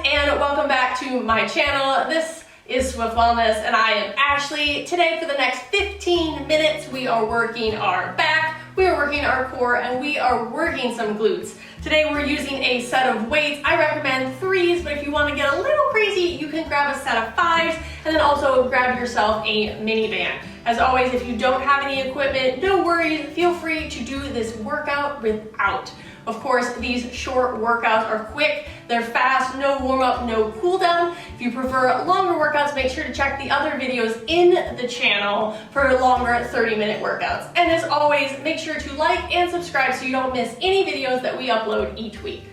and welcome back to my channel. This is Swift Wellness and I am Ashley. Today for the next 15 minutes we are working our back, we are working our core, and we are working some glutes. Today we're using a set of weights. I recommend 3s, but if you want to get a little crazy, you can grab a set of 5s and then also grab yourself a mini band. As always, if you don't have any equipment, no worries, feel free to do this workout without. Of course, these short workouts are quick, they're fast, no warm up, no cool down. If you prefer longer workouts, make sure to check the other videos in the channel for longer 30-minute workouts. And as always, make sure to like and subscribe so you don't miss any videos that we upload each week.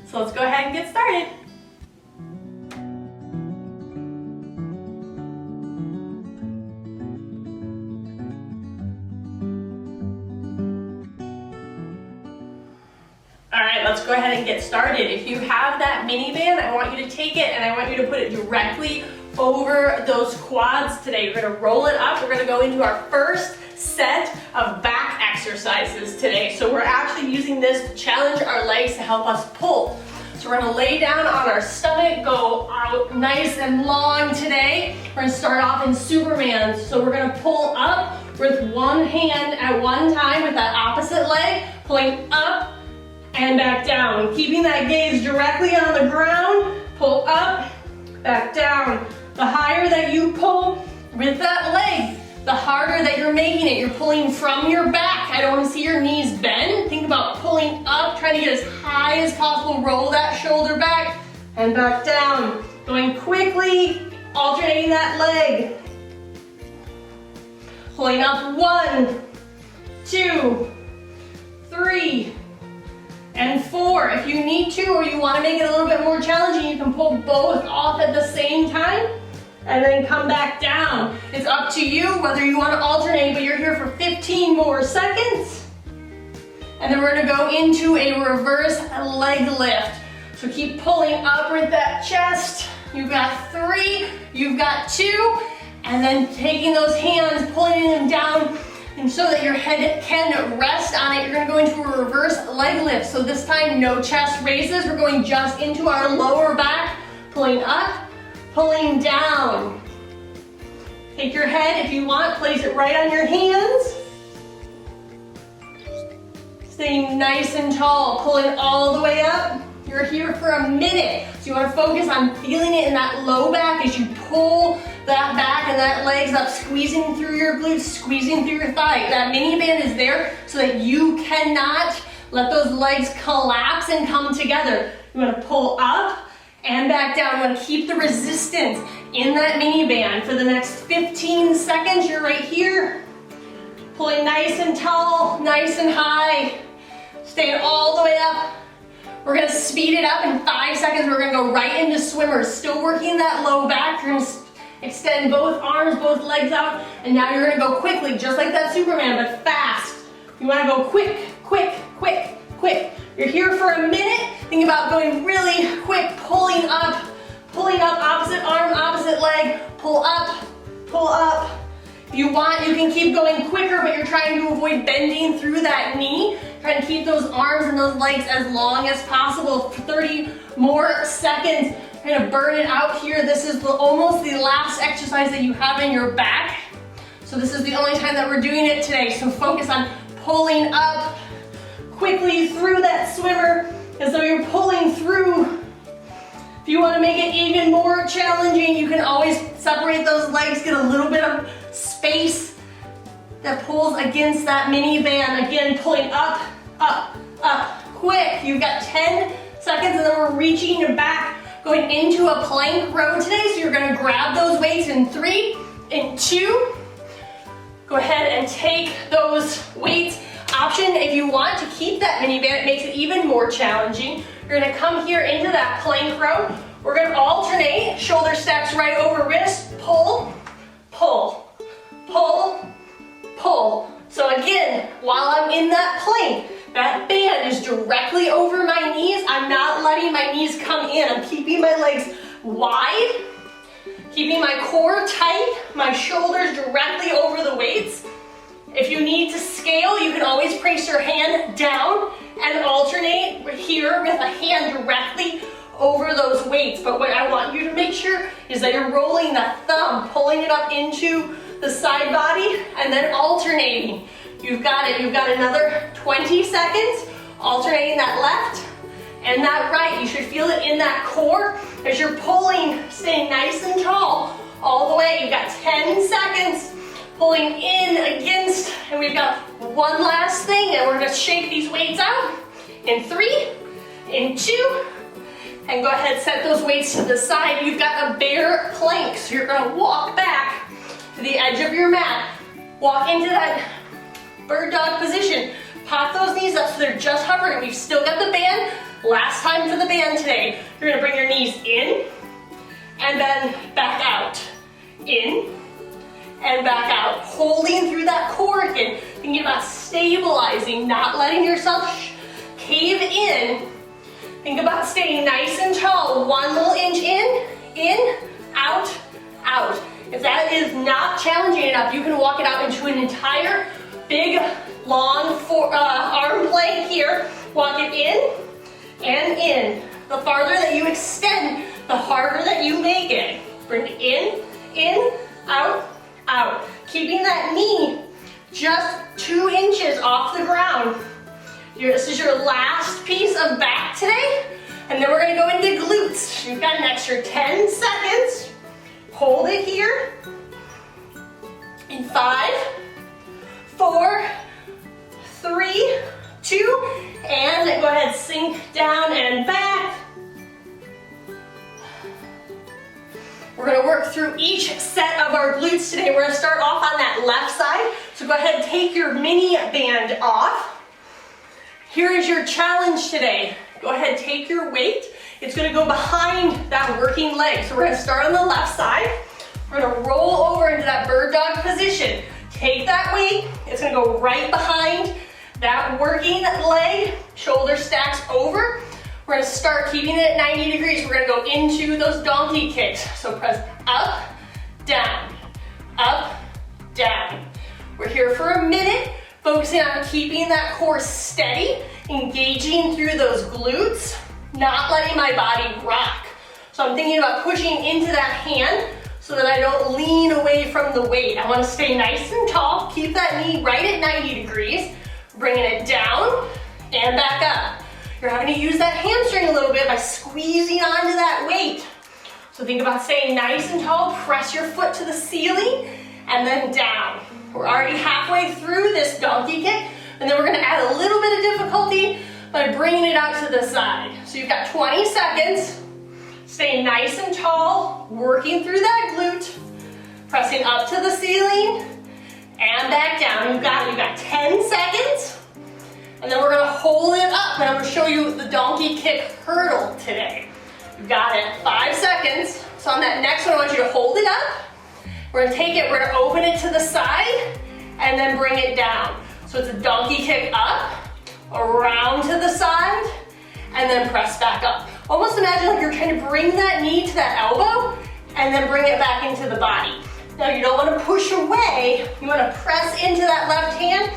So let's go ahead and get started. Alright, let's go ahead and get started. If you have that mini band, I want you to take it and I want you to put it directly over those quads today. You're going to roll it up. We're going to go into our first set of back exercises today. So we're actually using this to challenge our legs to help us pull. So we're going to lay down on our stomach, go out nice and long today. We're going to start off in Superman. So we're going to pull up with one hand at one time with that opposite leg, pulling up and back down. Keeping that gaze directly on the ground, pull up, back down. The higher that you pull with that leg, the harder that you're making it. You're pulling from your back. I don't want to see your knees bend. Think about pulling up, trying to get as high as possible. Roll that shoulder back and back down. Going quickly, alternating that leg. Pulling up 1, 2, 3, and 4. If you need to or you want to make it a little bit more challenging, you can pull both off at the same time and then come back down. It's up to you whether you want to alternate, but you're here for 15 more seconds. And then we're going to go into a reverse leg lift. So keep pulling up with that chest. You've got 3, you've got 2, and then taking those hands, pulling them down, and so that your head can rest on it, you're going to go into a reverse leg lift. So this time, no chest raises. We're going just into our lower back, pulling up, pulling down. Take your head, if you want, place it right on your hands. Staying nice and tall, pulling all the way up. You're here for a minute. So you want to focus on feeling it in that low back as you pull that back and that leg's up, squeezing through your glutes, squeezing through your thigh. That mini band is there so that you cannot let those legs collapse and come together. You want to pull up and back down. You want to keep the resistance in that mini band. For the next 15 seconds, you're right here. Pulling nice and tall, nice and high. Staying all the way up. We're going to speed it up. In 5 seconds, we're going to go right into swimmers. Still working that low back. You're going to extend both arms, both legs out, and now you're going to go quickly, just like that Superman, but fast. You want to go quick, quick, quick, quick. You're here for a minute. Think about going really quick, pulling up, opposite arm, opposite leg, pull up, pull up. If you want, you can keep going quicker, but you're trying to avoid bending through that knee. Trying to keep those arms and those legs as long as possible for 30 more seconds. You're gonna burn it out here. This is almost the last exercise that you have in your back. So this is the only time that we're doing it today. So focus on pulling up quickly through that swimmer as though you're pulling through. If you want to make it even more challenging, you can always separate those legs, get a little bit of space that pulls against that mini band. Again, pulling up, up, up, quick. You've got 10 seconds and then we're reaching your back. Going into a plank row today, so you're gonna grab those weights in 3, in 2. Go ahead and take those weights. Option if you want to keep that mini band, it makes it even more challenging. You're gonna come here into that plank row. We're gonna alternate, shoulder stacks right over wrist, pull, pull, pull, pull. So again, while I'm in that plank, that band is directly over my knees. I'm not letting my knees come in. I'm keeping my legs wide, keeping my core tight, my shoulders directly over the weights. If you need to scale, you can always place your hand down and alternate here with a hand directly over those weights, but what I want you to make sure is that you're rolling the thumb, pulling it up into the side body, and then alternating. You've got it. You've got another 20 seconds, alternating that left and that right. You should feel it in that core as you're pulling, staying nice and tall all the way. You've got 10 seconds, pulling in against, and we've got one last thing, and we're gonna shake these weights out in 3, in 2, and go ahead, set those weights to the side. You've got a bear plank, so you're gonna walk back to the edge of your mat, walk into that bird dog position, pop those knees up so they're just hovering. We've still got the band. Last time for the band today. You're gonna bring your knees in and then back out. In and back out. Holding through that core again. Thinking about stabilizing, not letting yourself cave in. Think about staying nice and tall. One little inch in, out, out. If that is not challenging enough, you can walk it out into an entire big, long arm plank here. Walk it in and in. The farther that you extend, the harder that you make it. Bring it in, out, out. Keeping that knee just 2 inches off the ground. This is your last piece of back today, and then we're gonna go into glutes. You've got an extra 10 seconds. Hold it here. In 5, 4, 3, 2, and go ahead, sink down and back. We're gonna work through each set of our glutes today. We're gonna start off on that left side. So go ahead and take your mini band off. Here is your challenge today. Go ahead, take your weight. It's gonna go behind that working leg. So we're gonna start on the left side. We're gonna roll over into that bird dog position. Take that weight, it's gonna go right behind that working leg, shoulder stacks over. We're gonna start keeping it at 90 degrees. We're gonna go into those donkey kicks. So press up, down, up, down. We're here for a minute, focusing on keeping that core steady, engaging through those glutes, not letting my body rock. So I'm thinking about pushing into that hand so that I don't lean away from the weight. I wanna stay nice and tall, keep that knee right at 90 degrees, bringing it down and back up. You're having to use that hamstring a little bit by squeezing onto that weight. So think about staying nice and tall, press your foot to the ceiling, and then down. We're already halfway through this donkey kick, and then we're gonna add a little bit of difficulty by bringing it out to the side. So you've got 20 seconds. Stay nice and tall, working through that glute, pressing up to the ceiling and back down. You've got 10 seconds, and then we're gonna hold it up, and I'm gonna show you the donkey kick hurdle today. You've got it, 5 seconds. So on that next one, I want you to hold it up. We're gonna take it, we're gonna open it to the side, and then bring it down. So it's a donkey kick up, around to the side, and then press back up. Almost imagine like you're trying to bring that knee to that elbow and then bring it back into the body. Now you don't want to push away, you want to press into that left hand,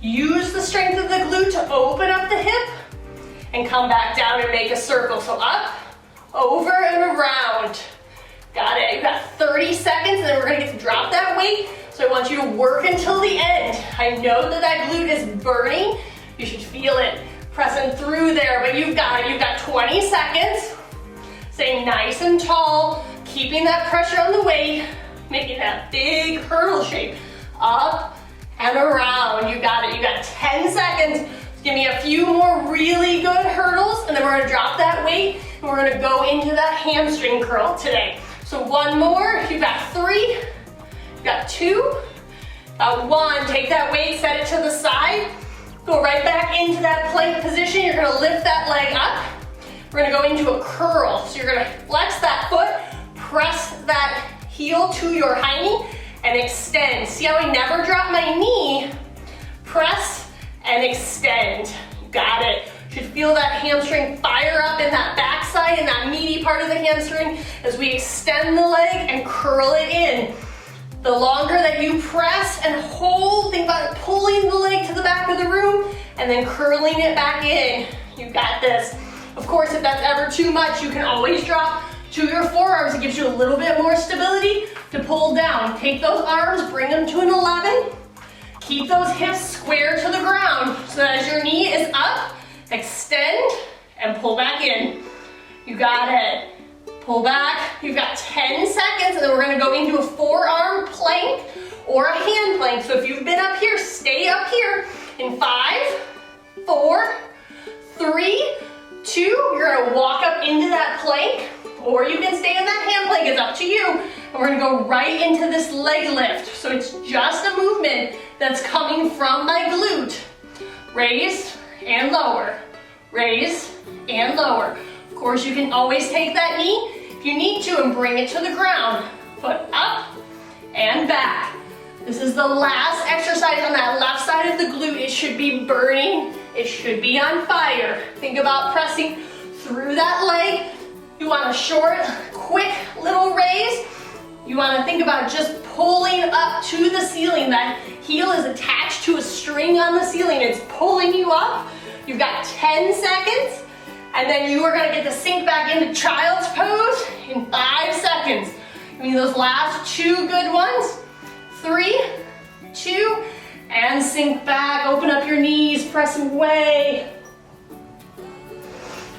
use the strength of the glute to open up the hip and come back down and make a circle. So up, over and around. Got it, you've got 30 seconds and then we're gonna get to drop that weight. So I want you to work until the end. I know that that glute is burning, you should feel it pressing through there, but you've got it. You've got 20 seconds. Stay nice and tall, keeping that pressure on the weight, making that big hurdle shape. Up and around. You got it. You got 10 seconds. Give me a few more really good hurdles, and then we're gonna drop that weight, and we're gonna go into that hamstring curl today. So one more. You've got 3, you've got 2, got 1. Take that weight, set it to the side. Go right back into that plank position. You're gonna lift that leg up. We're gonna go into a curl. So you're gonna flex that foot, press that heel to your high knee, and extend. See how I never drop my knee? Press and extend. Got it. You should feel that hamstring fire up in that backside and that meaty part of the hamstring as we extend the leg and curl it in. The longer that you press and hold, think about pulling the leg to the back of the room and then curling it back in. You got this. Of course, if that's ever too much, you can always drop to your forearms. It gives you a little bit more stability to pull down. Take those arms, bring them to an 11. Keep those hips square to the ground so that as your knee is up, extend and pull back in. You got it. Pull back. You've got 10 seconds, and then we're gonna go into a forearm plank or a hand plank. So if you've been up here, stay up here in 5, 4, 3, 2. You're gonna walk up into that plank, or you can stay in that hand plank. It's up to you. And we're gonna go right into this leg lift. So it's just a movement that's coming from my glute. Raise and lower. Raise and lower. Of course, you can always take that knee if you need to and bring it to the ground. Foot up and back. This is the last exercise on that left side of the glute. It should be burning. It should be on fire. Think about pressing through that leg. You want a short, quick little raise. You want to think about just pulling up to the ceiling. That heel is attached to a string on the ceiling. It's pulling you up. You've got 10 seconds. And then you are going to get to sink back into child's pose in 5 seconds. Give me those last 2 good ones. 3, 2, and sink back. Open up your knees, press away.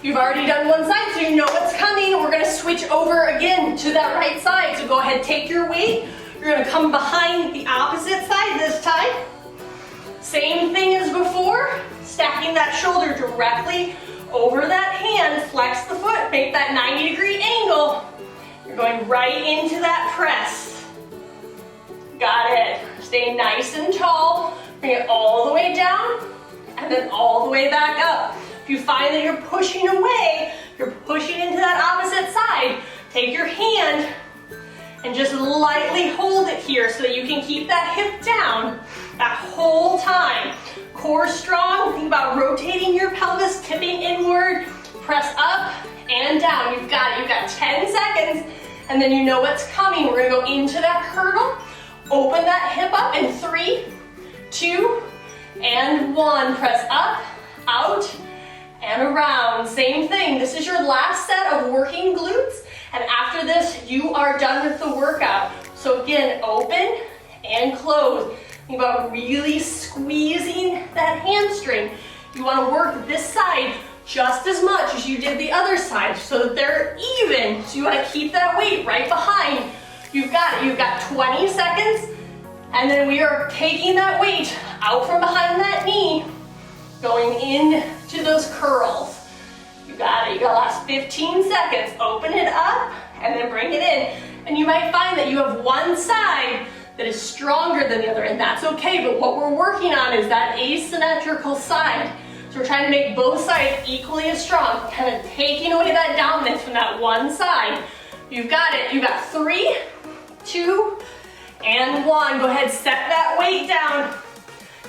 You've already done one side, so you know what's coming. We're gonna switch over again to that right side. So go ahead, take your weight. You're gonna come behind the opposite side this time. Same thing as before, stacking that shoulder directly over that hand. Flex the foot, make that 90-degree angle. You're going right into that press. Got it. Stay nice and tall. Bring it all the way down and then all the way back up. If you find that you're pushing away, you're pushing into that opposite side, take your hand and just lightly hold it here so that you can keep that hip down that whole time. Core strong. Think about rotating your pelvis, tipping inward. Press up and down. You've got it. You've got 10 seconds and then you know what's coming. We're gonna go into that hurdle. Open that hip up in 3, 2, and 1. Press up, out, and around. Same thing. This is your last set of working glutes, and after this, you are done with the workout. So again, open and close. Think about really squeezing that hamstring. You want to work this side just as much as you did the other side so that they're even. So you want to keep that weight right behind. You've got it. You've got 20 seconds, and then we are taking that weight out from behind that knee, going into those curls. You got it. You got the last 15 seconds. Open it up, and then bring it in. And you might find that you have one side that is stronger than the other, and that's okay, but what we're working on is that asymmetrical side. So we're trying to make both sides equally as strong, kind of taking away that dominance from that one side. You've got it. You've got 3, 2, and 1. Go ahead, set that weight down.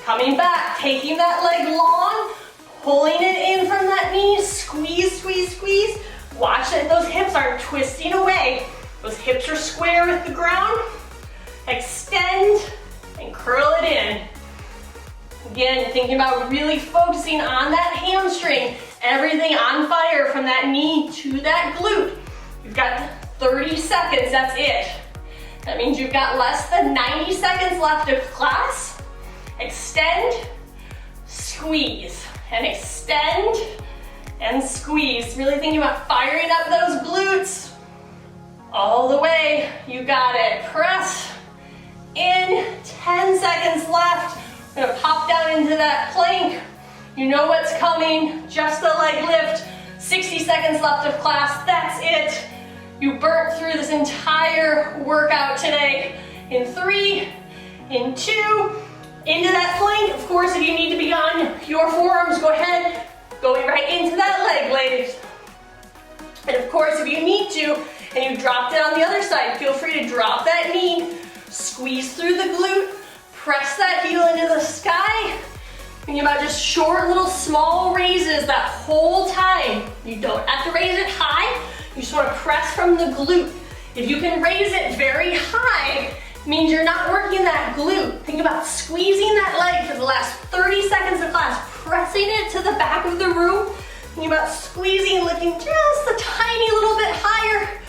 Coming back, taking that leg long, pulling it in from that knee, squeeze, squeeze, squeeze. Watch that those hips aren't twisting away. Those hips are square with the ground. Extend and curl it in. Again, thinking about really focusing on that hamstring, everything on fire from that knee to that glute. You've got 30 seconds, that's it. That means you've got less than 90 seconds left of class. Extend, squeeze, and extend and squeeze. Really thinking about firing up those glutes all the way. You got it. Press in, 10 seconds left. We're gonna pop down into that plank. You know what's coming, just the leg lift. 60 seconds left of class, that's it. You burnt through this entire workout today. In 3, in 2, into that plank. Of course, if you need to be on your forearms, go ahead. Going right into that leg, ladies. And of course, if you need to, and you dropped it on the other side, feel free to drop that knee, squeeze through the glute, press that heel into the sky. Thinking about just short little small raises that whole time. You don't have to raise it high. You just want to press from the glute. If you can raise it very high, it means you're not working that glute. Think about squeezing that leg for the last 30 seconds of class, pressing it to the back of the room. Thinking about squeezing, lifting just a tiny little bit higher.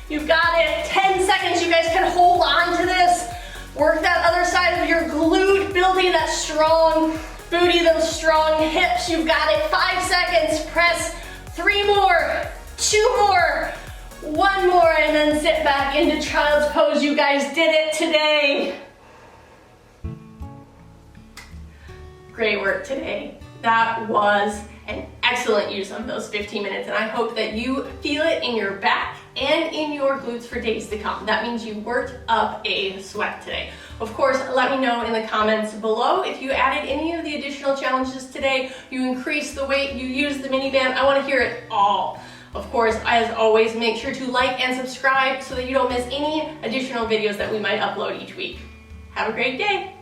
You've got it. 10 seconds. You guys can hold on to this. Work that other side of your glute, building that strong booty, those strong hips. You've got it. 5 seconds. Press. 3 more. 2 more. 1 more, and then sit back into child's pose. You guys did it today. Great work today. That was an excellent use of those 15 minutes, and I hope that you feel it in your back and in your glutes for days to come. That means you worked up a sweat today. Of course, let me know in the comments below if you added any of the additional challenges today, you increased the weight, you used the mini band. I want to hear it all. Of course, as always, make sure to like and subscribe so that you don't miss any additional videos that we might upload each week. Have a great day.